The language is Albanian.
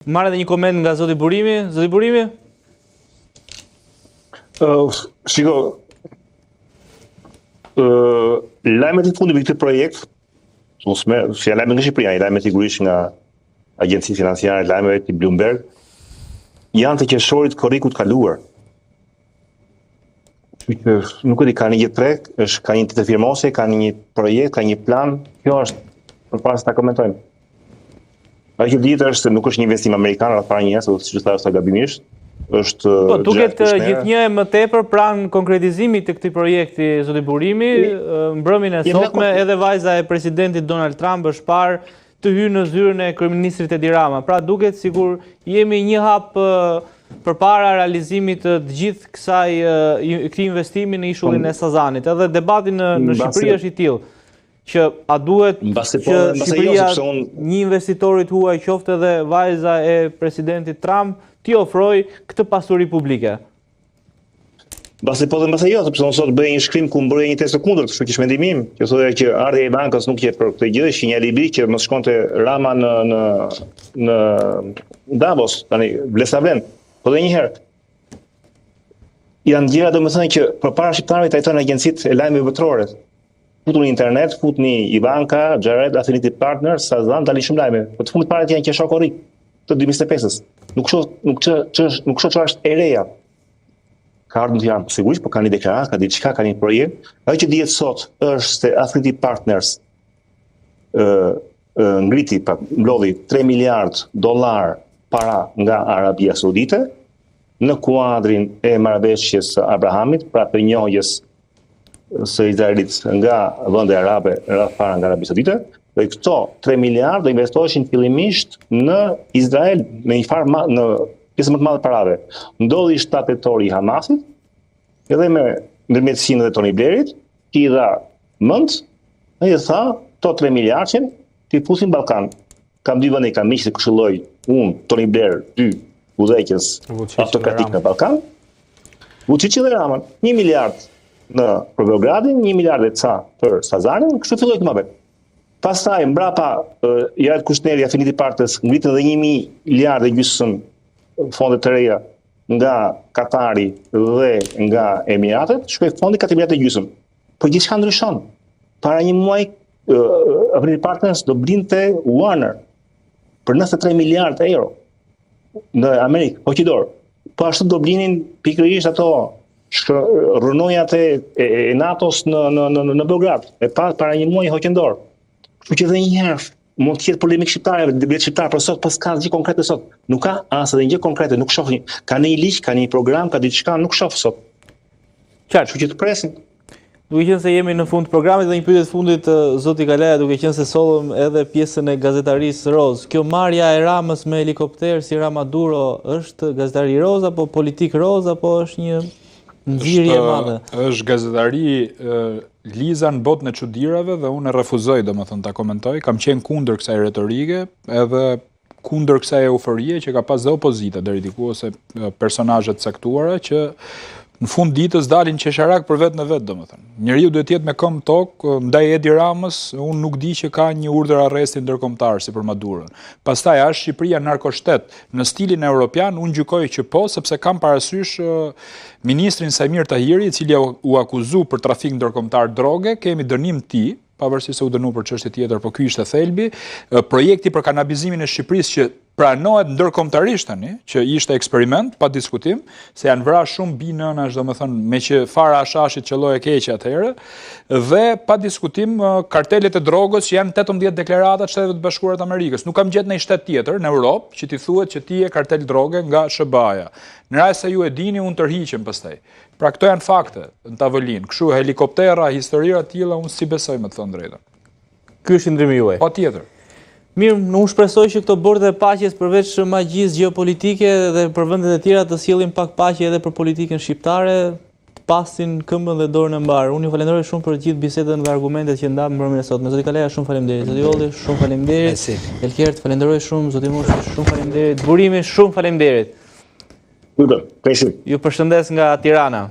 Marrë edhe një koment nga zoti Burimi. Zoti Burimi? Shiko, lajmet e fundit me këtë projekt, që janë lajmet nga Shqipëria, lajmet sigurisht nga Agjenci Financiare, lajmet e Bloomberg, janë të qershorit korrikut kaluar. Nuk e di, ka një treg, ka një tjetër firmose, ka një projekt, ka një plan. Kjo është përpara se ta komentojmë. Ajo që dihet është se nuk është një investim amerikan, rreth para një jasë, siç thash sa gabimisht, është duket gjithnjë më tepër pranë konkretizimit të këtij projekti, zoti Burimi, mbrëmjen e sotme edhe vajza e presidentit Donald Trump është parë të hyrë në zyrën e kryeministrit Edi Rama. Pra duket sikur jemi një hap përpara realizimit të gjithë këtij investimi në ishullin e Sazanit. Edhe debati në Shqipëri është i tillë që a duhet që Shqipëria një investitorit huaj qoftë edhe vajza e presidentit Trump t'i ofroj këtë pasuri publike? Mbase po dhe mbase jo, sepse unë sot bëj një shkrim ku mbërë një test të kundërt, kështu që mendimin, që thotë që ardhja e bankës nuk jep për këtë gjë, është një alibi që mos shkonte Rama në Davos, tani vlesa vlen. Po dhe një herë. Janë gjëra domethënë që përpara shqiptarëve trajtojnë agjencitë e lajmeve botërore. Futuni internet, futuni Ivanka, Jared, Affinity Partners, Sazan, dalin shumë lajme. Po të fundit parat janë qeshor korrik të 2025-s. Nuk shoh çfarë është e reja. Ka ardhur të janë sigurisht, po kanë një deklaratë, ka diçka, ka një projekt. Ajo që dihet sot është se Affinity Partners ngriti, mblodhi $3 miliard para nga Arabia Saudite në kuadrin e marrëveshjes së Abrahamit, pra të njohjes së Izraelit nga vende arabe rreth para nga Arabia Saudite, dhe këto 3 miliard do investoheshin fillimisht në Izrael, në pjesë më të madhe të parave. Ndodhi 7 tetori i Hamasit, edhe me ndërmjetësinë dhe Tony Blairit, që i dha mend, ai tha, to 3 miliardin ti fusin Ballkan. Kam dy vende, kam miq që këshilloj unë, Tony Blair, dy udhëheqës autokratik në Ballkan. Vučić dhe Rama, 1 miliard për Beogradin, 1 miliard e ca për Sazanin, kështu filloi të mëbet. Pastaj mbrapa Jared Kushneri, Affinity Partners ngritën dhe 1 miliard e gjysmë fonde të reja nga Katari dhe nga Emiratet, shkoi fondi 4 miliard e gjysmë. Po gjithçka ndryshon. Para një muaji Affinity Partners do blinte Warner për 93 miliard euro në Amerikë, po qidor. Po ashtu do blinin pikërisht ato rrënojat e NATO-s në Beograd, e para një muaji hoqëndor. Kështu që edhe një herë mund të jetë polemik shqiptare, debat shqiptar, por sot pas ka gjë konkrete sot. Nuk ka as edhe një gjë konkrete, nuk shoh. Ka një ligj, ka një program, ka diçka, nuk shoh sot. Qartë. Kështu që të presim. Duke qenë se jemi në fund të programit dhe një pyetje të fundit zoti Kalaja, duke qenë se sollëm edhe pjesën e gazetarisë roz. Kjo marrja e Ramës me helikopter si Ramaduro është gazetari roz apo politik roz apo është një nxirje e madhe? Është gazetari Liza në botën e çuditërave dhe unë e refuzoj domethënë ta komentoj. Kam qenë kundër kësaj retorike, edhe kundër kësaj euforie që ka pas dhe opozita deri diku ose personazhe të caktuara që në fund ditës dalin qesharak për vetë në vetë, domethënë. Njeriu duhet të jetë me këmbë tokë, ndaj Edi Ramës, unë nuk di që ka një urdhër arresti ndërkombëtar si për Madurën. Pastaj a është Shqipëria narkoshtet në stilin europian, unë gjykoj që po, sepse kam parasysh ministrin Sajmir Tahiri, i cili u akuzu për trafik ndërkombëtar droge, kemi dënim ti, pavarësisht se u dënu për çështje tjetër, po ky ishte thelbi, projekti për kanabizimin e Shqipërisë që pranohet ndërkombëtarisht tani, që ishte eksperiment pa diskutim, se janë vrarë shumë binënash, domethënë me që fara ashashit qelloi e keqe atëherë, dhe pa diskutim kartelet e drogës që janë 18 deklarata të Shteteve të Bashkuara të Amerikës. Nuk kam gjetë në shtet tjetër në Europë që ti thuhet që ti je kartel droge nga SBA-ja. Në rast se ju e dini, unë tërhiqem pastaj. Pra këto janë fakte në tavolinë. Kështu helikoptera, historira të tilla, unë si besoj me të thënë drejtën. Ky është ndrimi juaj. Patjetër. Mirë, unë shpresoj që këto bordë e paqes përveç magjisë gjeopolitike dhe për vendet e tjera të sjellin pak paqe edhe për politikën shqiptare, të pasin këmbën dhe dorën e mbar. Unë ju falenderoj shumë për gjithë bisedën dhe argumentet që ndam mbrëmjen e sotme. Zoti Kalaja, shumë faleminderit. Zoti Olli, shumë faleminderit. Elkert, falenderoj shumë. Zoti Mushi, shumë faleminderit. Burimi, shumë faleminderit. Ju përshëndes nga Tirana.